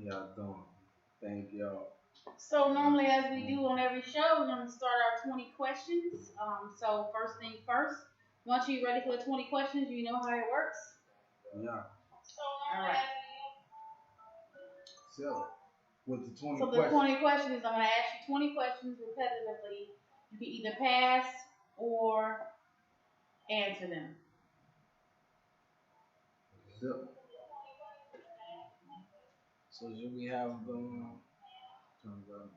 Y'all doing? Thank y'all. So normally, as we do on every show, we're gonna start our 20 questions. So first thing first, once you're ready for the 20 questions, you know how it works. Yeah. All right. So, with the 20 So the questions. 20 questions, I'm gonna ask you 20 questions repetitively. You can either pass or answer them. So, so should we have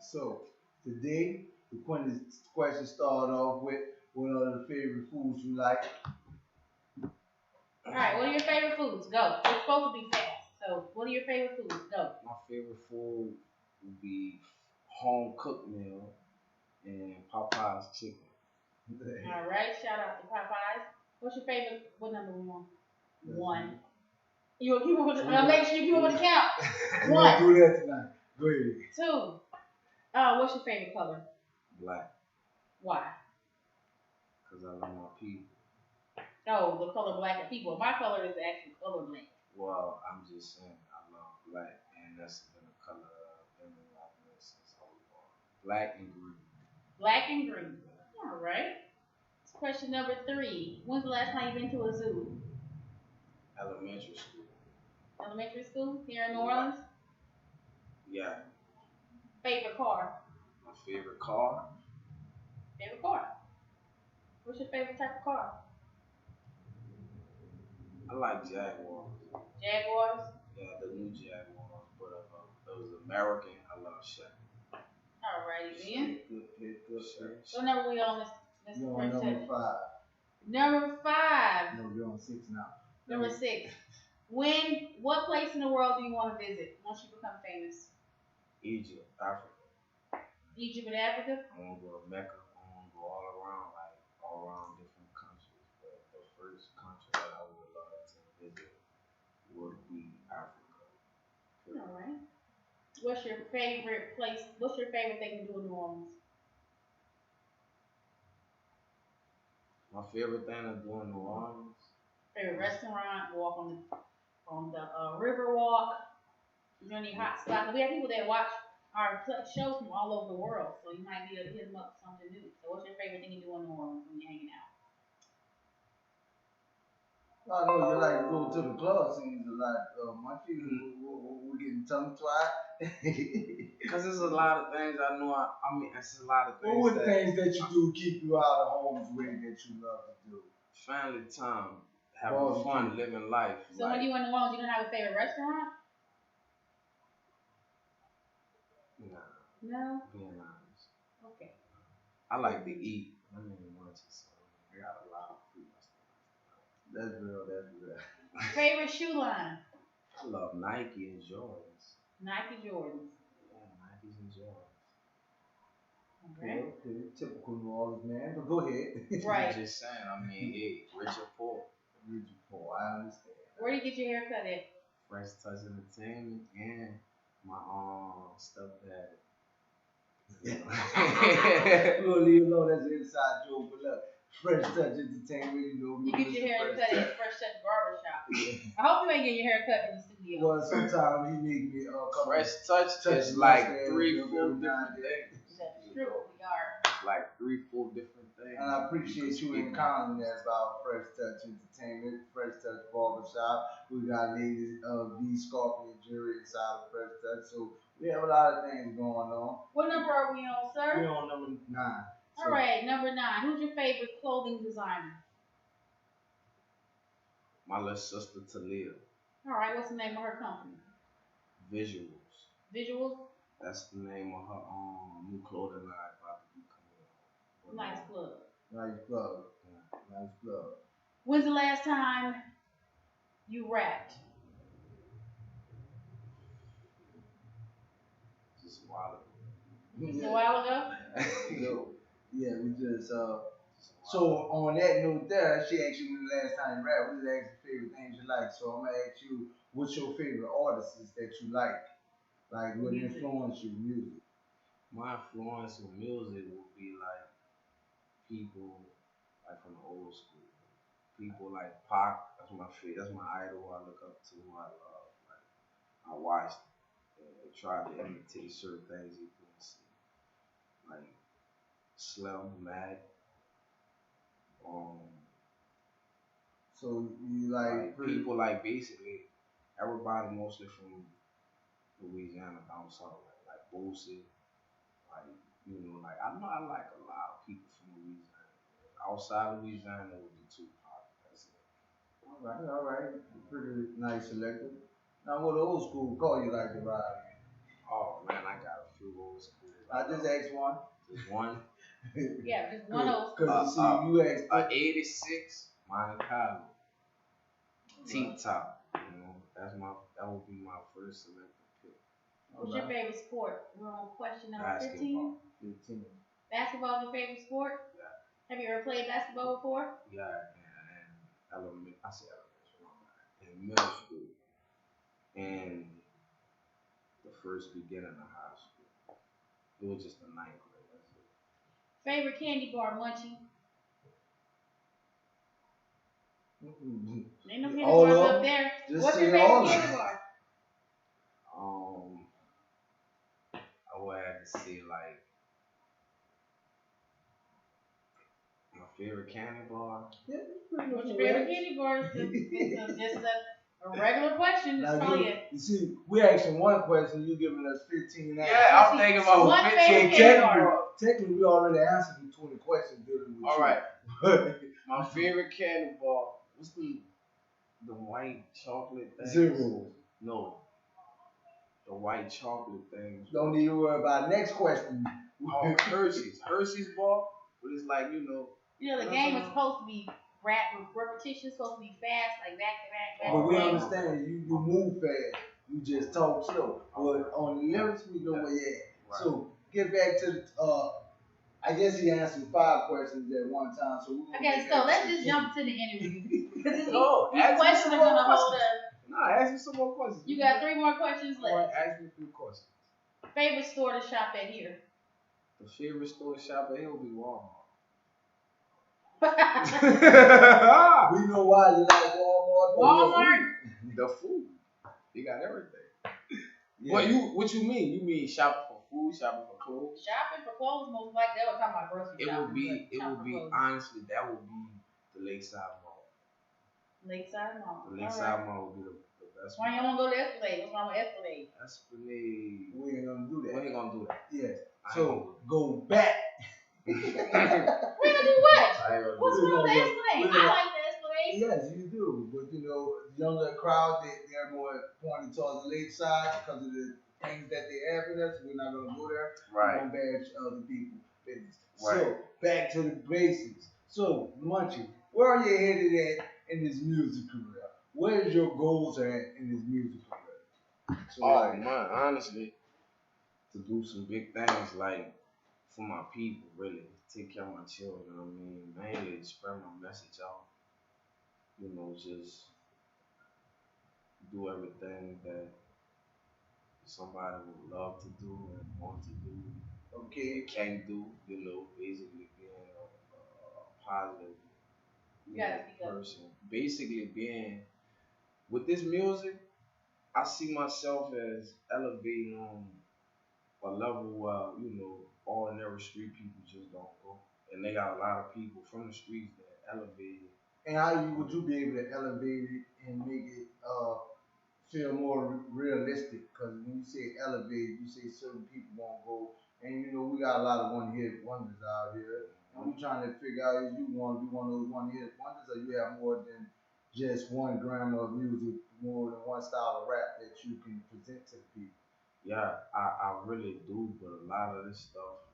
so today the question start off with what are the favorite foods you like? All right. What are your favorite foods? Go. It's supposed to be fast. So what are your favorite foods? Go. My favorite food would be home cooked meal and Popeye's chicken. All right. Shout out to Popeyes. What's your favorite? What number we on? One. You will keep up with the, make sure you keep up with the count. One. Do that tonight. Go ahead. Two. What's your favorite color? Black. Why? Because I love my people. Oh, the color black of people. My color is actually color black. Well, I'm just saying I love black, and that's been the color I've been since I was born. Black and green. Black and green. All right. Question number three. When's the last time you've been to a zoo? Elementary school. Elementary school here in New Orleans. Yeah. Favorite car? My favorite car? Favorite car. What's your favorite type of car? I like Jaguars. Jaguars? Yeah, the new Jaguars. But if it was American, I love Chevy. Alrighty then. Good. What number we on this You're on number 5. Number 5. No, you're on 6 now. Number 6. What place in the world do you want to visit once you become famous? Egypt, Africa. Egypt and Africa? I want to go to Mecca. I want to go all around different countries. But the first country that I would love to visit would be Africa. All right. What's your favorite place? What's your favorite thing to do in New Orleans? My favorite thing to do in New Orleans. Favorite restaurant? Walk on the river walk. Is there any hot spots? We have people that watch our shows from all over the world, so you might be able to hit them up with something new. So, what's your favorite thing to do in New Orleans when you're hanging out? I know you like to go to the club scenes a lot, Munchie. We're getting tongue tied. Because there's a lot of things I know. I mean, it's a lot of things. What were the things that you do keep you out of harm's way that you love to do? Family time, having fun, living life. So, when you're in New Orleans, you don't have a favorite restaurant? Nah. No? Being honest. Okay. I like to eat. I mean, Munchie, so I got a lot of food. That's real. Favorite shoe line? I love Nike and Jordans. Nike Jordans. Yeah, Nikes and Jordans. Okay. Okay. Typical New Orleans man, but go ahead. Right. I'm just saying, I mean, hey, rich or poor. Rich or poor, I understand. Where do you get your hair cut at? Fresh Touch Entertainment and my stepdad. We'll leave it alone, that's an inside joke, but look. Fresh Touch Entertainment, you know. You get your hair cut at Fresh Touch Barbershop. I hope you ain't getting your hair cut in the studio. Well, sometimes he make me Fresh Touch is like 3-4 different things. That's true. We are. Like 3-4 different things. And I appreciate you encountering that about Fresh Touch Entertainment, Fresh Touch Barbershop. We got ladies B Scorpion Jury inside of Fresh Touch, so we have a lot of things going on. What number are we on, sir? We're on number 9. All right, number 9. Who's your favorite clothing designer? My little sister Talia. All right, what's the name of her company? Visuals. Visuals? That's the name of her new clothing line about to be coming out. Nice plug. Nice plug. Yeah, nice plug. When's the last time you rapped? Just a while ago. Just a while ago? Yeah, we just so on that note there, she asked you when the last time you rap, what is the favorite things you like? So I'm gonna ask you, what's your favorite artists that you like? Like what influenced your music? My influence with music would be like people like from the old school. People like Pac, that's my favorite, that's my idol I look up to, I love. Like I watched try to imitate certain things you can see, like Slim, Mac, um, So you like pretty. people like basically everybody mostly from Louisiana down south, like Boosie, like like I know I like a lot of people from Louisiana. Outside Louisiana would be Tupac. That's it. All right. Pretty nice selected. Now, what old school car you like to ride? Oh man, I got a few old school. I just asked one. Just one. Yeah, just one old. Cause you see, you asked. A '86 Monte Carlo, T top. That would be my first selected pick. What's your favorite sport? We're on question number Basketball. 15. Basketball is your favorite sport? Yeah. Have you ever played basketball before? Yeah, and I say elementary, in middle school, and the first beginning of high school. It was just the ninth grade. That's it. Favorite candy bar, Munchie? Ain't no candy bars up there. What's your favorite candy bar? I would have to say like my favorite candy bar. Yeah, what's your favorite candy bar? It's just a regular question. It's probably you see, we asking one question, you giving us 15 answers. Yeah, I'm thinking about one favorite candy bar. Technically, we already answered the 20 questions dealing with all right. My favorite candy bar. What's the white chocolate thing? Zero. No. The white chocolate thing. Don't need to worry about next question. Oh, Hershey's bar. But it's like, the game is supposed to be repetition, supposed to be fast, like back to back. But we understand you move fast. You just talk slow. But on the lyrics, we know where you at. Right. So get back to I guess he answered 5 questions at one time. So okay, so let's just jump to the interview. No, these questions are gonna hold us. Nah, ask me some more questions. You got 3 more questions left. Right, ask me 3 questions. Favorite store to shop at here? The favorite store to shop at here will be Walmart. We know why you like Walmart. Walmart? The food. You got everything. Yeah. What you mean? You mean shopping for food, shopping for clothes? Shopping for clothes, most likely. They were talking about grocery shopping. It would be honestly, that would be the Lakeside Mall. Lakeside Mall. The Lakeside Mall would be the best. Why you don't want to go to Esplanade? What's wrong with Esplanade? Esplanade. We ain't gonna do that. We ain't gonna do that. Yes. So go back. We're gonna do what? What's wrong with the Esplanade? I like the Esplanade. Yes, you do. But the younger crowd, they're more pointed towards the lakeside because of the things that they have in us. We're not gonna go there. Right. Don't bash other people's business. Right. So back to the basics. So Munchie, where are you headed at in this music career? Where's your goals at in this music career? So, man, honestly, to do some big things like for my people, really take care of my children. I mean, mainly to spread my message out. Just do everything that somebody would love to do and want to do. Okay. Can do. Basically being a positive person. Basically being with this music, I see myself as elevating on a level where, ordinary street people just don't go. And they got a lot of people from the streets that elevate it. And how would you be able to elevate it and make it feel more realistic? Because when you say elevate, you say certain people won't go. And we got a lot of one-hit wonders out here. And we're trying to figure out if you want to be one of those one-hit wonders or you have more than just one grammar of music, more than one style of rap that you can present to the people. Yeah, I really do, but a lot of this stuff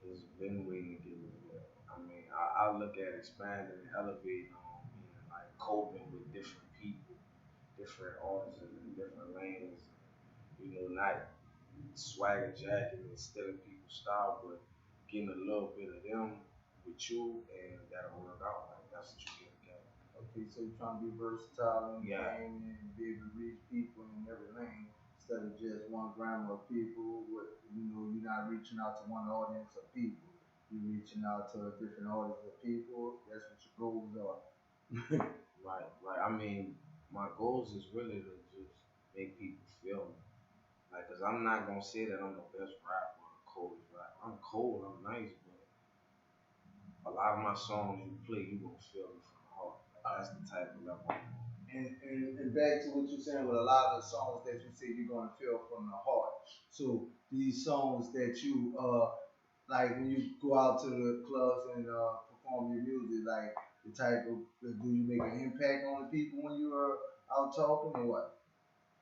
has been waiting to get revealed. I mean, I look at expanding and elevating on being like coping with different people, different artists in different lanes. Not swagger jacking and stealing people's style, but getting a little bit of them with you, and that'll work out. Like that's what you get together. Okay, so you're trying to be versatile in the game and be able to reach people in every lane instead of just one grammar of people. You're not reaching out to one audience of people. You're reaching out to a different audience of people. That's what your goals are. Right. I mean, my goals is really to just make people feel me. Like, cause I'm not gonna say that I'm the best rapper or the coldest rapper. I'm cold, I'm nice, but a lot of my songs you play, you gonna feel it from the heart. Like, that's the type of level I'm on. And back to what you're saying with a lot of the songs that you say you're gonna feel from the heart. So these songs that you like when you go out to the clubs and perform your music, like the type of do you make an impact on the people when you are out talking or what?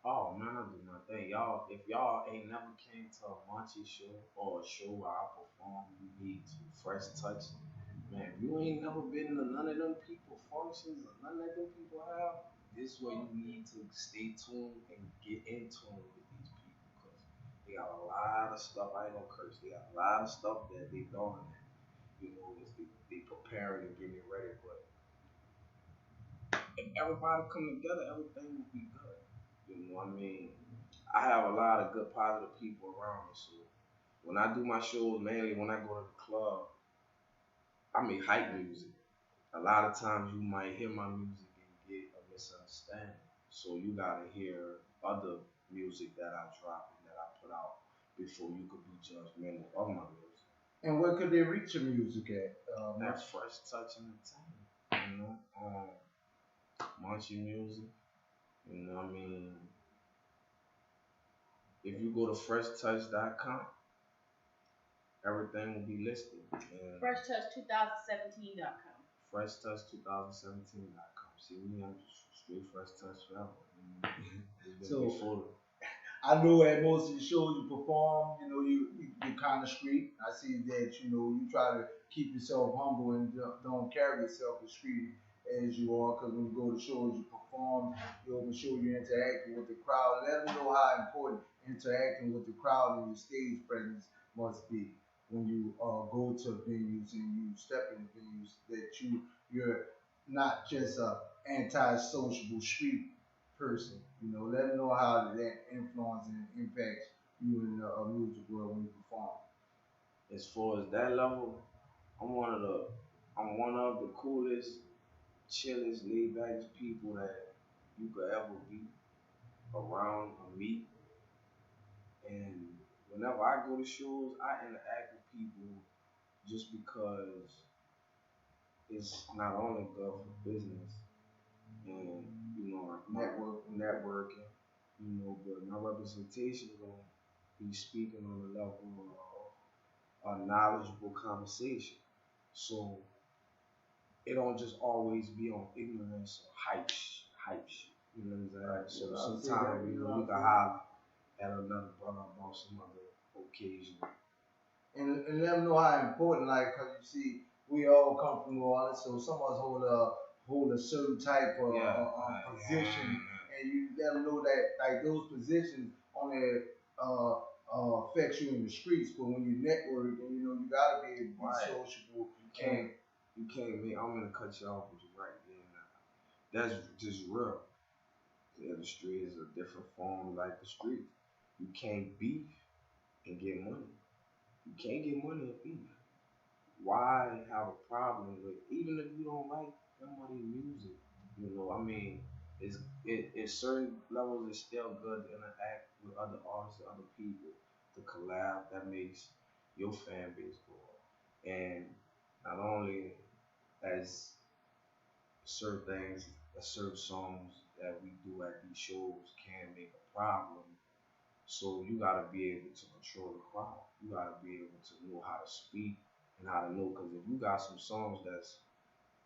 Oh man, I do my thing. Y'all, if y'all ain't never came to a Munchie show or a show where I perform, you need to fresh touch. Man, if you ain't never been to none of them people functions or none of them people have, this way you need to stay tuned and get in tune with these people because they got a lot of stuff. I ain't gonna curse. They got a lot of stuff that they doing. You know, they preparing and getting ready. But if everybody come together, everything will be good. You know what I mean? I have a lot of good positive people around me. So when I do my shows, mainly when I go to the club, I make hype music. A lot of times you might hear my music and get a misunderstanding. So you gotta hear other music that I drop and that I put out before you could be judgmental of my music. And where could they reach your music at? That's Fresh Touch Entertainment, you know, Munchie Music. You know what I mean? If you go to FreshTouch.com, everything will be listed. And FreshTouch2017.com. FreshTouch2017.com. See me, I'm straight Fresh Touch forever. So before I know at most of the shows you perform, you know, you kind of street. I see that, you know, you try to keep yourself humble and don't carry yourself as street as you are. Because when you go to shows, you perform, you open show, you're interacting with the crowd. Let them know how important interacting with the crowd and your stage presence must be when you go to venues and you step in venues. That you're not just a anti-sociable street person. You know, let them know how that influence and impacts you in the music world when you perform. as far as that level, I'm one of the I'm one of the coolest, chillest, laid back people that you could ever be around or meet. And whenever I go to shows, I interact with people just because it's not only good for business and my networking, but my representation is gonna be speaking on the level of a knowledgeable conversation. So it don't just always be on ignorance or hype shit. You know what I'm saying? So sometimes we can holler at another brother about some other occasion. And let them know how important, like, cause you see, we all come from New Orleans, so some of us hold a certain type of position, and you let them know that like those positions only affects you in the streets, but when you network, and you know you gotta be able to be sociable. You can't make. I'm gonna cut you off with you right there now. That's just real. The industry is a different form like the street. You can't beef and get money. You can't get money and beef. Why have a problem with even if you don't like somebody's music? I mean, it's certain levels it's still good to interact with other artists and other people to collab that makes your fan base grow. And not only as certain things, certain songs that we do at these shows can make a problem. So you gotta be able to control the crowd. You gotta be able to know how to speak and how to know. Because if you got some songs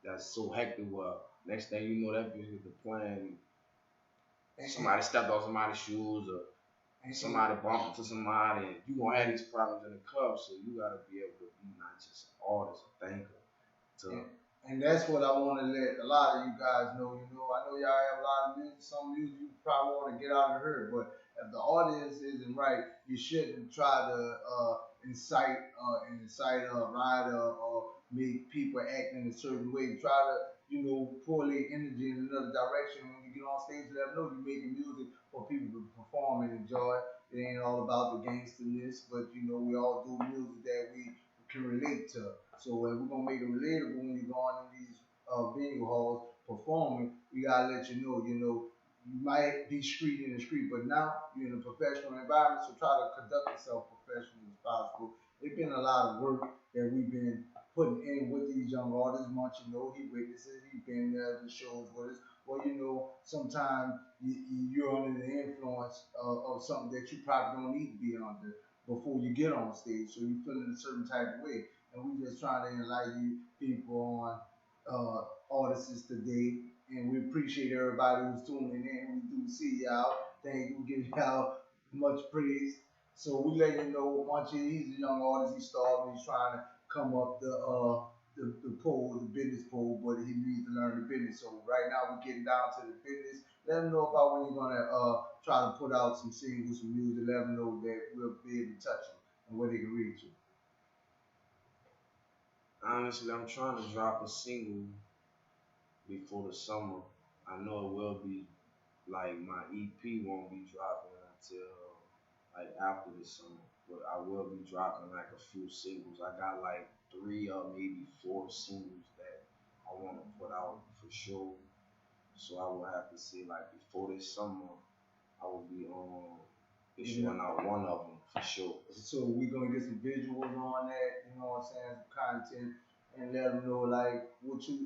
that's so hectic, well, next thing you know, that bitch is playing. Somebody stepped on somebody's shoes or somebody bumped into somebody, and you gonna have these problems in the club. So you gotta be able to be not just an artist, a thinker. And that's what I want to let a lot of you guys know. You know, I know y'all have a lot of music. Some music you probably want to get out and hear, but if the audience isn't right, you shouldn't try to incite a riot or make people act in a certain way. Try to, you know, pour their energy in another direction. When you get on stage, let them know you're making music for people to perform and enjoy. It ain't all about the gangsterness, but you know, we all do music that we can relate to. So if we're gonna make it relatable when you're going in these venue halls performing, we gotta let you know, you might be street in the street, but now you're in a professional environment, so try to conduct yourself professionally as possible. It's been a lot of work that we've been putting in with these young artists. Munchie, he witnesses, he been there, the shows with us. Well, sometimes you're under the influence of something that you probably don't need to be under before you get on stage, so you feel in a certain type of way. And we just trying to enlighten people on artists today, and we appreciate everybody who's tuning in. We do see y'all. Thank you. We give y'all much praise. So we let you know, Munchie, he's a young artist. He's starving. He's trying to come up the pole, the business pole, but he needs to learn the business. So right now we're getting down to the business. Let him know about when you're gonna try to put out some singles, some music. Let him know that we'll be able to touch him and where they can reach you. Honestly, I'm trying to drop a single before the summer. I know it will be like my EP won't be dropping until like after the summer, but I will be dropping like a few singles. I got like three or maybe four singles that I want to put out for sure. So I will have to say like before this summer, I will be issuing out one of them for sure. So we're gonna get some visuals on that, what I'm saying, some content, and let them know like what your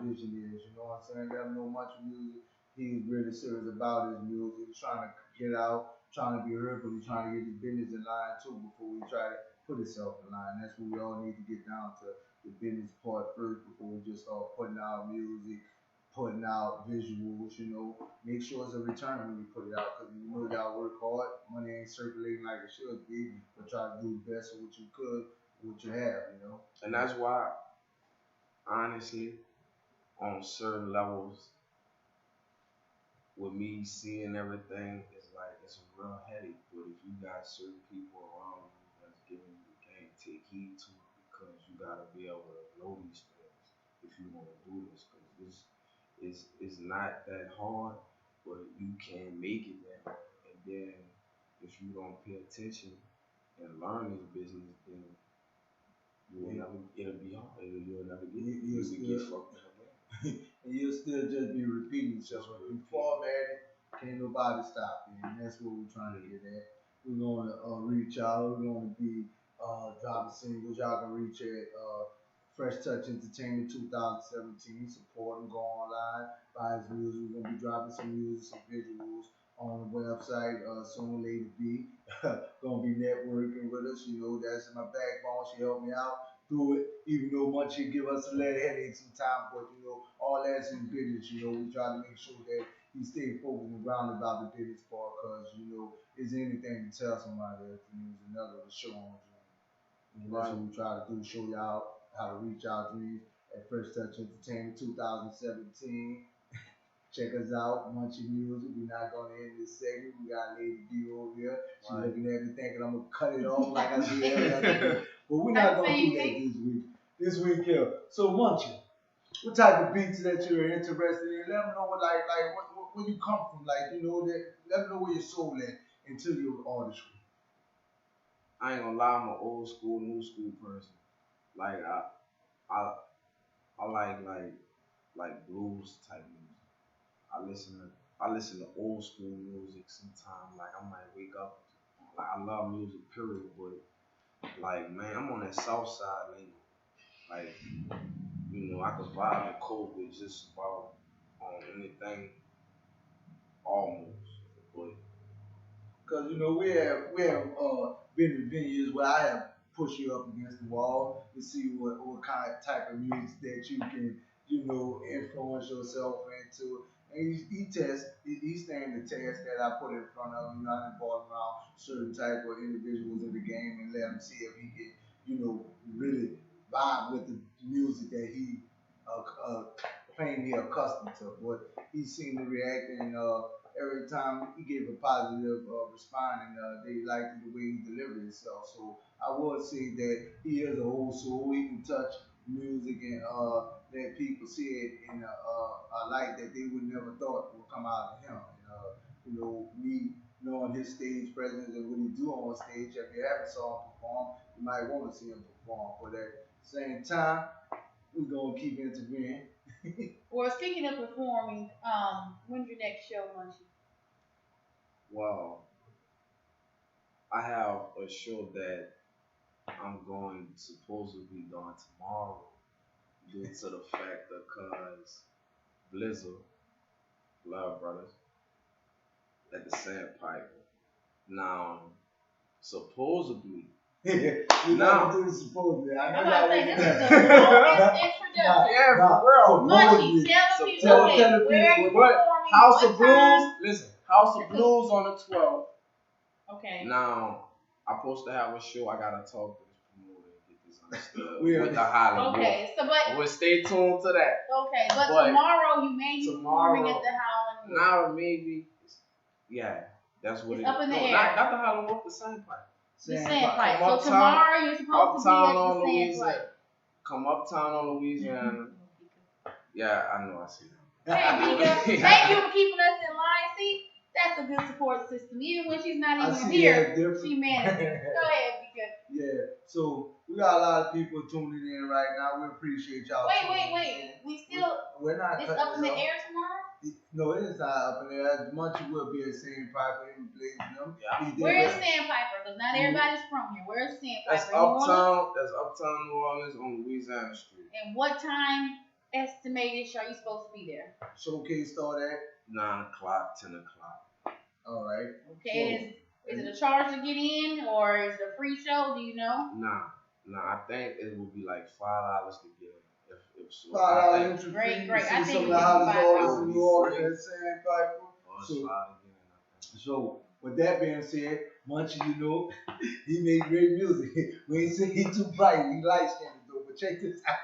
vision is, what I'm saying. Let them know much music. He's really serious about his music, trying to get out, trying to be heard, but he's trying to get his business in line too before we try to put himself in line. That's what we all need to get down to the business part first before we just start putting out music, putting out visuals, make sure it's a return when you put it out because y'all work hard. Money ain't circulating like it should be, but try to do the best of what you could, what you have. And that's why, honestly, on certain levels, with me seeing everything, it's like it's a real headache. But if you got certain people around you that's giving you the game, take heed to it because you gotta be able to know these things if you want to do this. Because this is not that hard, but you can make it that hard. And then if you don't pay attention and learn this business, then you will never. It'll be hard. You'll never get. You will get fucked up. And you'll still just be repeating yourself. If you fall at it, can't nobody stop you. And that's what we're trying to get at. We're going to reach out. We're going to be dropping singles. Y'all can reach at Fresh Touch Entertainment 2017. Support him, go online, buy his music. We're going to be dropping some music, some visuals on the website. Soon Lady B going to be networking with us. That's in my backbone. She helped me out through it, even though Munchie give us a little headache sometimes, but all that's in business, we try to make sure that he stay focused and grounded about the business part, because is anything to tell somebody else to use another to show on dream. And that's what we try to do, show y'all how to reach our dreams at First Touch Entertainment 2017. Check us out, Munchie Music. We're not gonna end this segment. We got Lady D over here. She looking at me thinking I'm gonna cut it off like I did every other week. But we're not gonna do that this week. This week here. So Munchie, what type of beats that you're interested in? Let them know where you come from. Let them know where your soul at into your artistry. I ain't gonna lie, I'm an old school, new school person. Like I I like blues type music. I listen to old school music sometimes. Like I might wake up like I love music period, but like man, I'm on that south side lately. Like, I could vibe and cope with just about anything almost. But Because we have been in venues where I have pushed you up against the wall to see what kind of type of music that you can influence yourself into. And he stand the test that I put in front of him. I done brought around certain type of individuals in the game and let him see if he can really vibe with the music that he plainly accustomed to. But he seemed to react, and every time he gave a positive response, and they liked the way he delivered himself. So I would say that he is a old soul. He can touch music and let people see it in a light that they would never thought would come out of him. And, me knowing his stage presence and what he do on stage, if you haven't saw him perform, you might want to see him perform. But at the same time, we're gonna keep interviewing. Well, speaking of performing, when's your next show, Munchie? Well, I have a show that I'm going supposedly doing tomorrow due to the fact that cause Blizzard, Love Brothers, at the Sandpiper. Now, supposedly, We now, never do supposedly. I I'm know about to y'all say was this is the longest introduction. yeah, for real. Munchie, supposedly. tell the people tell okay, the where are you people what performing? House what of Blues. time? Listen, House of Blues on the 12th. Okay. Now, I'm supposed to have a show. I gotta talk to this promoter and get this understood We with the Hollywood. Okay, so but We'll stay tuned to that. okay, but But tomorrow you may be performing tomorrow, at the Howling. now maybe, yeah, that's what It's it up is. in the No, air. not the Hollywood, the Sandpiper. The Sandpiper. Sandpiper. Come So uptown- tomorrow you're supposed to be Uptown at on the Louisiana. Sandpiper. Come uptown on Louisiana. Yeah, I know. I see that. Hey, Mika, thank you for keeping us in line. See, that's a good support system. Even when she's not I even see here, that different. she manages. Go ahead, Mika. Yeah, so we got a lot of people tuning in right now. We appreciate y'all. Wait. We still, We're not it's cutting up in this the off. air tomorrow? No, it is not up in there. Munchie will be at Sandpiper and blazing them. Yeah. He did Where is that. Sandpiper? Because not everybody's from here. Where's Sandpiper? That's New Orleans? uptown. That's uptown New Orleans on Louisiana Street. And what time estimated are you supposed to be there? Showcase start at 9 o'clock, 10 o'clock. all right. Okay, is it a charge to get in or is it a free show? Do you know? Nah. I think it would be like $5 to get in. If so. $5 I think entry Great, fee. great. You I see think some we of the can do hottest $5. artists in New Orleans at Sandpiper. it's So, $5 again, I think. so with that being said, Munchie, you know, he made great music. We ain't say he too bright, he light skinned though. But check this out.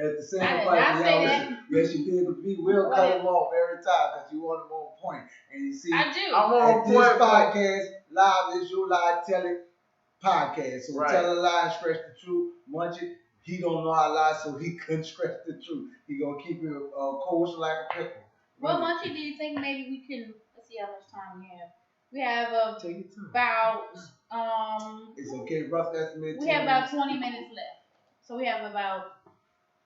At the same I did time, not say that. yes, you did. But we will Go cut ahead. him off every time because you want him on point. And you see, I do. I'm at on this point. podcast, live is your live telling podcast. So Right. tell a lie and stretch the truth. Munchie, he don't know how to lie, so he couldn't stretch the truth. He gonna keep it kosher like a pickle. Well, Munchie, do you think maybe we can, let's see how much time we have. We have Take your time. about, It's okay, rough estimate. we have about 20 minutes left. So we have about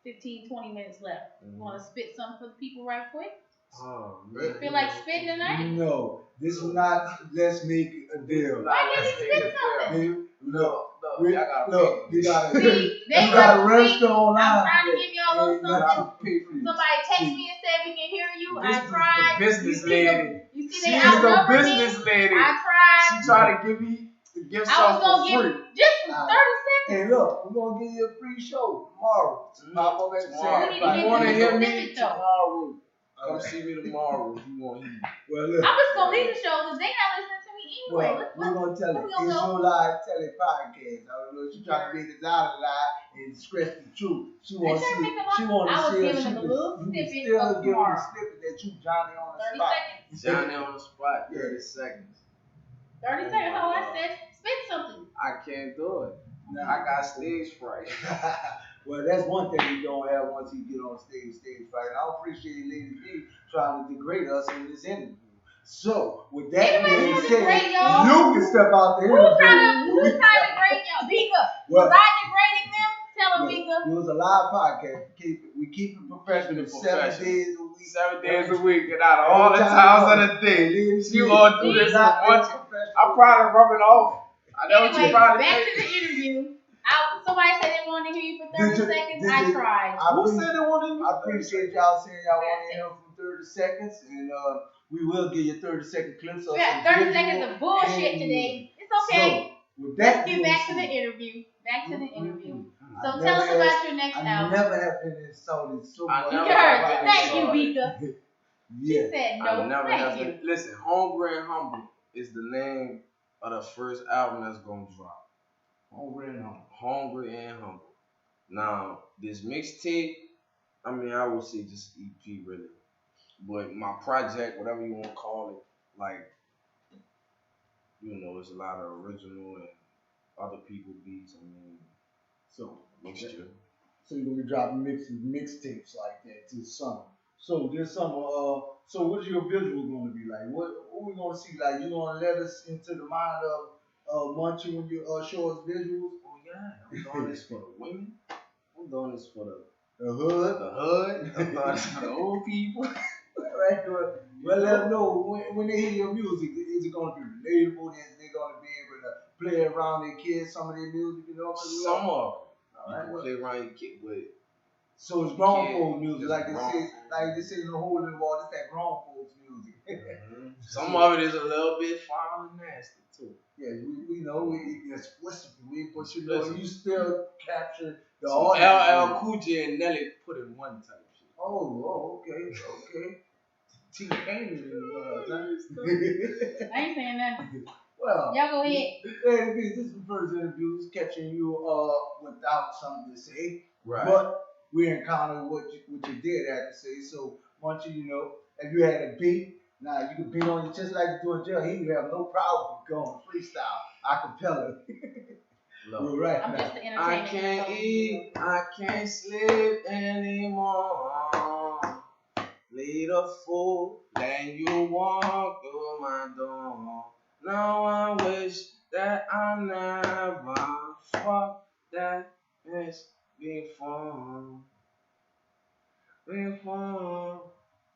15, 20 minutes left. You want to spit something for the people right quick? Oh, You man. feel like spitting tonight? No, this is not. Let's make a deal. Why can't you spit something? You- Look, I gotta look, you gotta. See, they You gotta got register online. I'm trying to give y'all a little Ain't nothing something. to pay for this. Somebody text me and said we can hear you. This I is tried. the business you see lady. you see She they is the outnumber business me. lady. I tried. She tried to give me I was something gonna for give free. just 30 seconds. Hey, look, we're gonna give you a free show tomorrow. Pop up at the Tomorrow. We need to Sandpiper. get You wanna this hear me specific, though. tomorrow? Come Okay. see me tomorrow if you want to hear me. Well, look. I'm just gonna leave the show because they not listening to me anyway. Well, Let's- we're gonna tell what it. we It's gonna your live tele podcast. I don't know if she trying to make this out of lie and scratch the truth. She They wants to trying to see. make a lie. She wants I to was see if giving she them a can. little You can snippet still of give them tomorrow. the snippet that you Johnny on the 30 spot. seconds. Johnny on the spot, 30 seconds. 30 seconds. How I said, spit something. I can't do it. Nah. I got stage fright. Well, that's one thing he don't have once he get on stage right? I appreciate Lady B trying to degrade us in this interview. So, with that Ain't nobody being trying to said, degrade y'all. you can step out the Who's interview. trying to degrade y'all? Mika, Well, was I degrading them? Tell them, Look, Mika. it was a live podcast. We keep it professional. Keep it 7 professional. days a week. 7 days a week and out of all the Every times time of the day. Lady She B, gonna do we this not so much. professional. I'm probably rubbing off. I know what Anyway, you probably back think. to the interview. Somebody said they wanted to hear you for 30 seconds. did I you- tried. Who said they wanted me? I appreciate y'all saying y'all want to hear from 30 seconds, and we will give you 30-second clips. We got 30 seconds of bullshit today. It's okay. So, with Let's that get being back to the said, interview. Back to the interview. I So never tell us have- about your next I album. never have been insulted so I much. never You have heard. been Thank you, insulted. Mika. She Yeah. said I no. never Thank have you. been. Listen, Hungry and Humble is the name of the first album that's gonna drop. Hungry and humble. Hungry and Humble. Now, this mixtape, I mean, I would say just EP really. But my project, whatever you want to call it, like, you know, it's a lot of original and other people beats. I mean, So, mixture. So you're gonna be dropping mixtapes like that this summer. So this summer, so what's your visual gonna be like? What we gonna see? Like you gonna let us into the mind of Munchie when you show us visuals? Oh yeah, I'm doing this for the women. I'm doing this for the The hood. The hood. I thought it's for the old people. Right. Well, let them know when they hear your music, is it going to be relatable? Is they going to be able to play around their kids, some of their music, you know? Some of them. You All right, can well. play around your kid with. So it's grown Kid, folk music, it's like grown they say in the hole in the wall. It's that grown folks music. Some of it is a little bit foul and nasty too. Yeah, we know it's explicit, but you know Explicit. you still capture the So audience. LL Cool J and Nelly put in one type shit. Okay. T Pain is I ain't saying nothing. Well, Y'all go ahead. Lady B, this is the first interview. It's catching you without something to say. Right. But we encountered what you did have to say. So Munchie, you know, if you had a beat, now you could beat on you just like you do in jail. He would have no problem going freestyle, acapella. Look, Right I'm now. just the entertainment. I can't eat, I can't sleep anymore. Little fool, then you walk through my door. Now I wish that I never fucked that bitch before.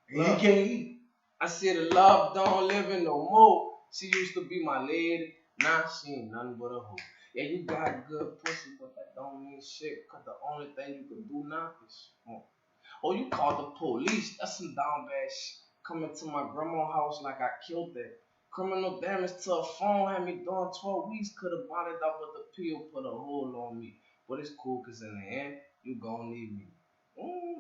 He can't eat. I said the love don't live in no more. She used to be my lady, now she ain't nothing but a hoe. Yeah, you got good pussy, but that don't mean shit, cause the only thing you can do now is smoke. Oh, you called the police, that's some down bad shit. Coming to my grandma's house like I killed that. Criminal damage to a phone had me doing 12 weeks, could've bought it up, but the pill put a hold on me. But it's cool, cause in the end, you gon' need me.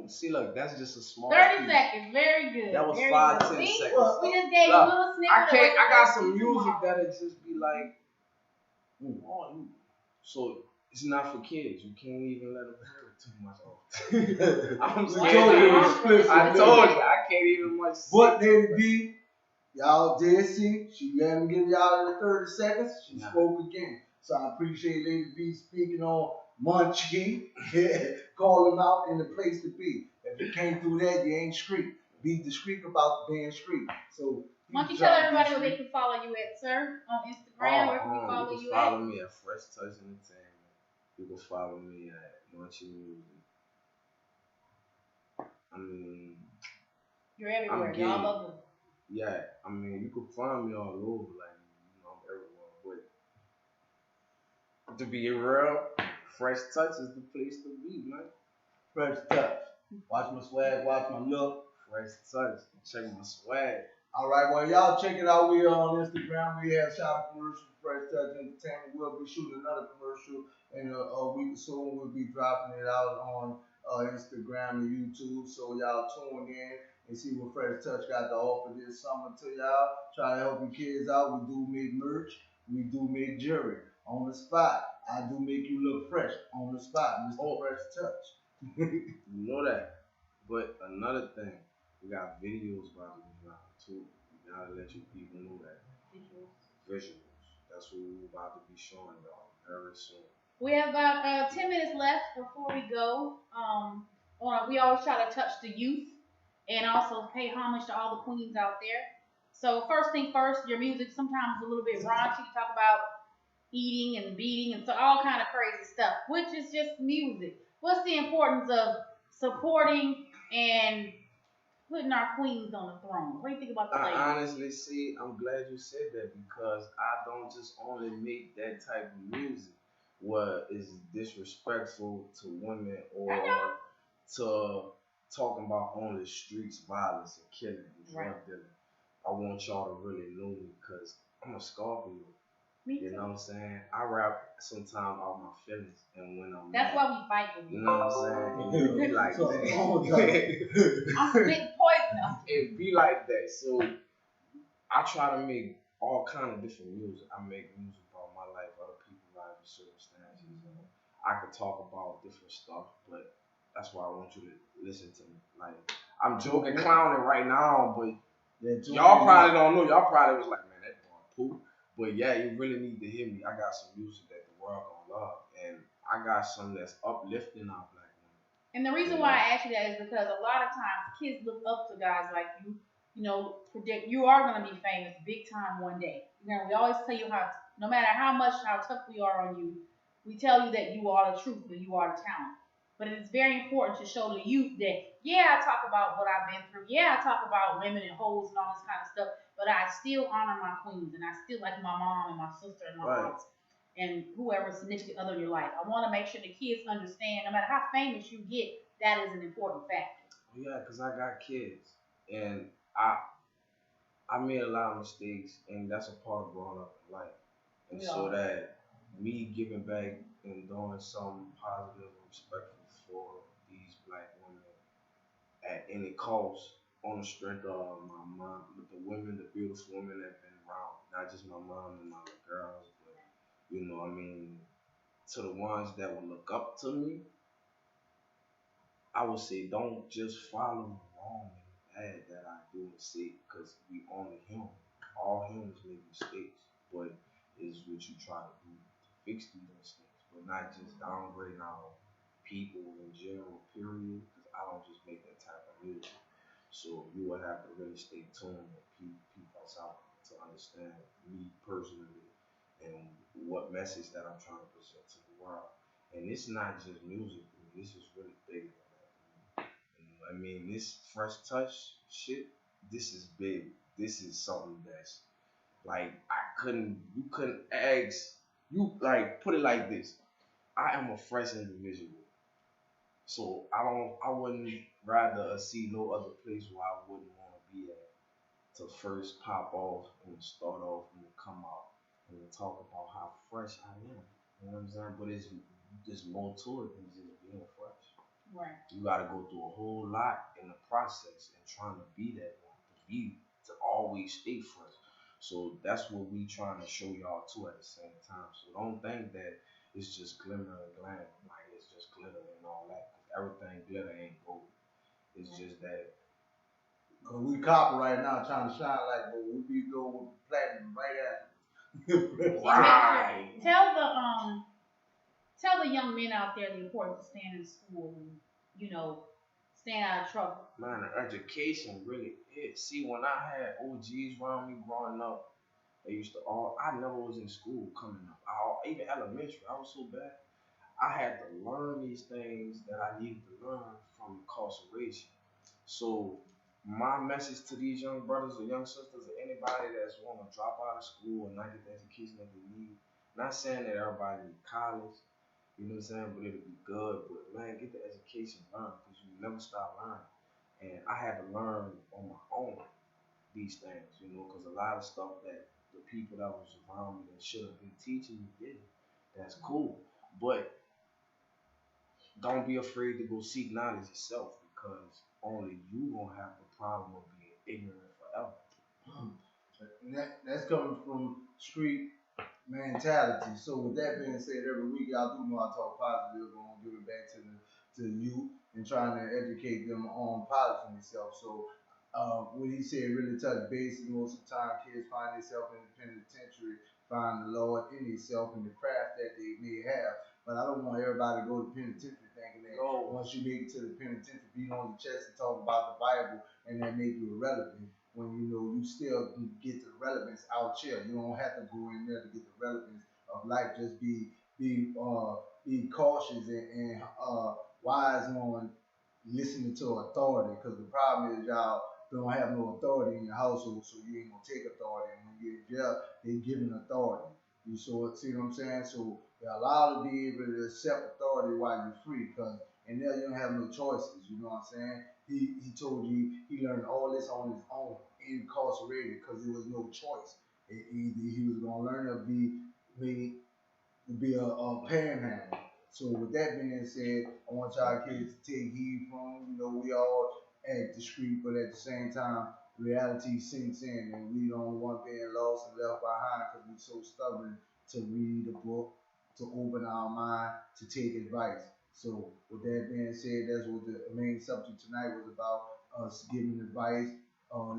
See, look, that's just a small 30 piece. seconds, very good. That was very 5, good. 10 See? seconds. We just gave you a Look, little snippet. I got some music that'll just be like, so it's not for kids. You can't even let them hear it too much often. I'm scared. I told you, I can't even much. But Lady B, y'all did see, she let him give y'all the 30 seconds. She spoke again. So I appreciate Lady B speaking on Munchie. Call him out in the place to be. If you can't do that, you ain't street. Be discreet about being street. So Why don't you tell everybody where they can follow you at, sir? On Instagram, where can we follow you at? Follow me at Fresh Touch Entertainment. You can follow me at Muchie Music. I mean, you're everywhere. Y'all love them. Yeah, I mean, you can find me all over, like, you know, everywhere. But to be real, Fresh Touch is the place to be, man. Fresh Touch. Watch my swag, watch my look. Fresh Touch. Check my swag. All right, well, y'all check it out. We are on Instagram. We have shot a commercial for Fresh Touch Entertainment. We'll be shooting another commercial in a week or so. We'll be dropping it out on Instagram and YouTube. So y'all tune in and see what Fresh Touch got to offer this summer to y'all. Try to help you kids out. We do make merch. We do make jewelry on the spot. I do make you look fresh on the spot, Mr. Fresh Touch. You know that. But another thing, we got videos about to be dropping too. We gotta let you people know that. Visuals. That's what we're about to be showing y'all very soon. We have about 10 minutes left before we go. We always try to touch the youth and also pay homage to all the queens out there. So first thing first, your music sometimes is a little bit raunchy. You talk about eating and beating and so all kind of crazy stuff, which is just music. What's the importance of supporting and putting our queens on the throne? What do you think about the ladies? I honestly see, I'm glad you said that because I don't just only make that type of music what is disrespectful to women or to talking about only streets violence and killing and drug dealing. I want y'all to really know me because I'm a Scorpio. You know what I'm saying? I rap sometimes all my feelings and when I'm That's mad, why we fight with you. You know what I'm saying? It be like So, that. I'm spitting poison. It be like that. So I try to make all kind of different music. I make music about my life, other people's lives, and circumstances. I could talk about different stuff, but that's why I want you to listen to me. Like I'm joking, clowning right now, but y'all probably don't know. Y'all probably was like, man, that boy poop. But yeah, you really need to hear me. I got some music that the world gonna love, and I got some that's uplifting our black women. And the reason why I ask you that is because a lot of times kids look up to guys like you. You know, predict you are gonna be famous big time one day. You know, we always tell you how, no matter how tough we are on you, we tell you that you are the truth and you are the talent. But it's very important to show the youth that, yeah, I talk about what I've been through. Yeah, I talk about women and hoes and all this kind of stuff. But I still honor my queens, and I still like my mom and my sister and my Right. aunts and whoever's significant other in your life. I want to make sure the kids understand, no matter how famous you get, that is an important factor. Yeah, cause I got kids, and I made a lot of mistakes, and that's a part of growing up in life. And We so all that me giving back and doing something positive and respectful for these black women at any cost, on the strength of my mom, the women, the beautiful women that have been around, not just my mom and my girls, but I mean, to the ones that will look up to me, I would say don't just follow along in the bad that I do and say because we only human. All humans make mistakes, but it's what you try to do to fix these mistakes, but not just downgrade our people in general, period, because I don't just make that type of music. So you would have to really stay tuned and peep us out to understand me personally and what message that I'm trying to present to the world. And it's not just music, I mean, this is really bigger than that. I mean, this fresh touch shit, this is big. This is something that's like you couldn't ask, you like put it like this. I am a fresh individual, so I wouldn't rather see no other place where I wouldn't want to be at to first pop off and start off and come out and talk about how fresh I am. You know what I'm saying? But it's there's more to it than just being fresh. right. You gotta go through a whole lot in the process and trying to be that one, to always stay fresh. So that's what we trying to show y'all too at the same time. So don't think that it's just glimmer and glam, like it's just glitter and all that. 'Cause everything glitter ain't gold. It's just that. Cause we copper right now trying to shine like, but we be go with platinum right after. And make sure Right. tell the young men out there the importance of staying in school and staying out of trouble. Man, the education really is. See, when I had OGs around me growing up, they used to all. I never was in school coming up. Even elementary, I was so bad. I had to learn these things that I needed to learn from incarceration. So my message to these young brothers or young sisters or anybody that's want to drop out of school and not get the education that they need, not saying that everybody need college, you know what I'm saying, but it'll be good. But man, get the education, learn, because you never stop learning. And I had to learn on my own these things, because a lot of stuff that the people that was around me that should have been teaching me did. That's cool. But don't be afraid to go seek knowledge yourself because only you gonna have the problem of being ignorant forever. That's coming from street mentality. So with that being said, every week y'all do know I talk positive. We're gonna give it back to the youth and trying to educate them on policing themselves. So what he said really touched base. Most of the time, kids find themselves in the penitentiary, find the Lord in themselves and the craft that they may have. But I don't want everybody to go to penitentiary thinking that No. once you make it to the penitentiary, beat on your chest and talk about the Bible and that make you irrelevant. When you still can get the relevance out here. You don't have to go in there to get the relevance of life. Just be cautious and wise on listening to authority. Because the problem is y'all don't have no authority in your household, so you ain't gonna take authority. And when you get in jail, they giving authority. You see what I'm saying? So you're allowed to be able to accept authority while you're free, because in there you don't have no choices. You know what I'm saying? He told you he learned all this on his own, incarcerated, because there was no choice. Either he was gonna learn to be a panhandler. So with that being said, I want y'all kids to take heed from, we all act discreet, but at the same time, reality sinks in and we don't want being lost and left behind because we're so stubborn to read a book, to open our mind, to take advice. So with that being said, that's what the main subject tonight was about, us giving advice,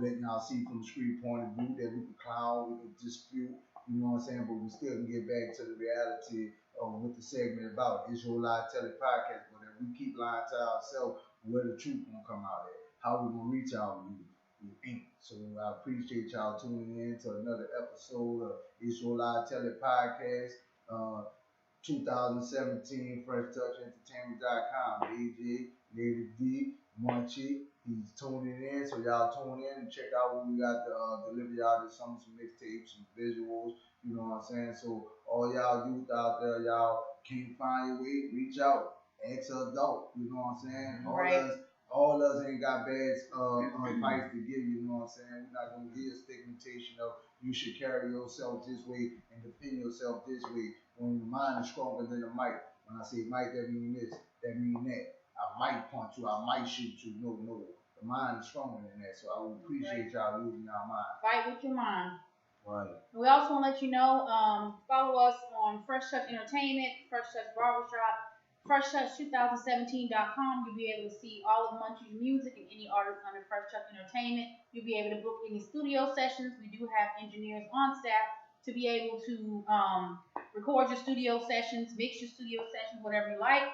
letting y'all see from the street point of view that we can clown, we can dispute, you know what I'm saying? But we still can get back to the reality of what the segment about. It's your lie, tell it podcast. But if we keep lying to ourselves, where the truth gonna come out at? How we gonna reach out? You ain't. So I appreciate y'all tuning in to another episode of It's Your Lie, Tell It podcast. Uh, 2017 FreshTouchEntertainment.com. AJ, Lady D, Munchie. He's tuning in, so y'all tune in and check out what we got to deliver y'all to some mixtapes, some visuals, you know what I'm saying? So all y'all youth out there, y'all can't find your way, reach out, ex adult, you know what I'm saying? Right. All of us ain't got bad advice to give you, you know what I'm saying? We're not gonna give a stigmatization of you should carry yourself this way and defend yourself this way. When your mind is stronger than the mic. When I say mic, that mean this, that mean that. I might punch you, I might shoot you. No, no. The mind is stronger than that. So I would appreciate y'all using your mind. Fight with your mind. Right. We also want to let you know, follow us on Fresh Touch Entertainment, Fresh Touch Barbershop, FreshTouch2017.com. You'll be able to see all of Munchie's music and any artist under Fresh Touch Entertainment. You'll be able to book any studio sessions. We do have engineers on staff to be able to record your studio sessions, mix your studio sessions, whatever you like.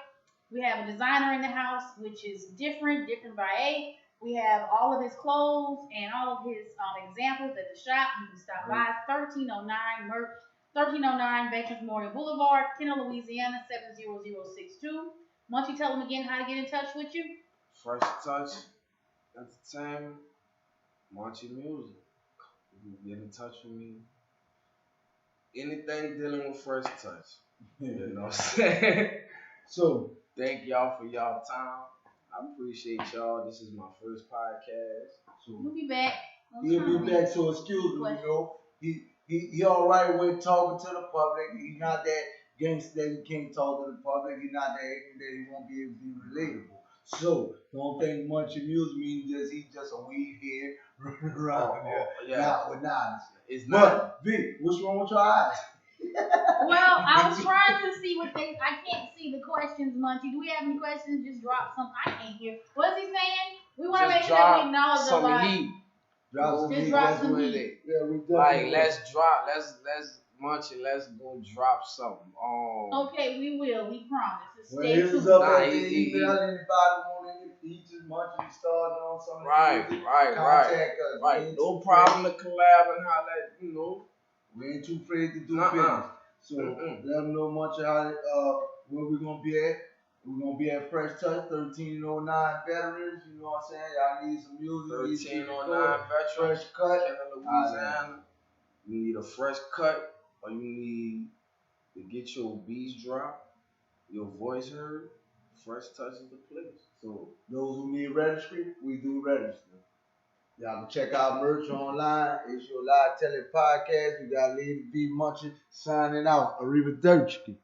We have a designer in the house, which is different by A. We have all of his clothes and all of his examples at the shop. You can stop by 1309 Veterans Memorial Boulevard, Kenner, Louisiana 70062. Munchie, tell them again how to get in touch with you. Fresh Touch Entertainment, Munchie Music. You can get in touch with me. Anything dealing with Fresh Touch. You know what I'm saying? So, thank y'all for y'all time. I appreciate y'all. This is my first podcast. So we'll be back. He'll be back. So excuse me, you know. He all right with talking to the public. He's not that gangster that he can't talk to the public. He's not that ignorant that he won't be able to be relatable. So don't think Munchie Music means he's just a weed head running around there. Yeah. Not with knowledge. It's not. But V, what's wrong with your eyes? Well, I was trying to see what I can't see the questions, Munchie. Do we have any questions? Just drop some. I can't hear. What's he saying? We want to make sure that we acknowledge the lot. Drop some heat. Yeah, we like let's Munchie, let's go drop something. Okay, we will. We promise. Well, here's up there. Email anybody want any features, Munchie started on something. Right. Contact us. Right. No problem to collab and how that, We ain't too afraid to do business. So let them know Munchie how where we're gonna be at. We're gonna be at Fresh Touch, 1309 Veterans. You know what I'm saying? Y'all need some music. 1309 Veterans. Fresh cut. Louisiana. You need a fresh cut, or you need to get your beats dropped, your voice heard. Fresh Touch is the place. So those who need registry, we do register. Y'all can check out merch online. It's your live tele podcast. We got Lady B Munchie signing out. Arrivederci.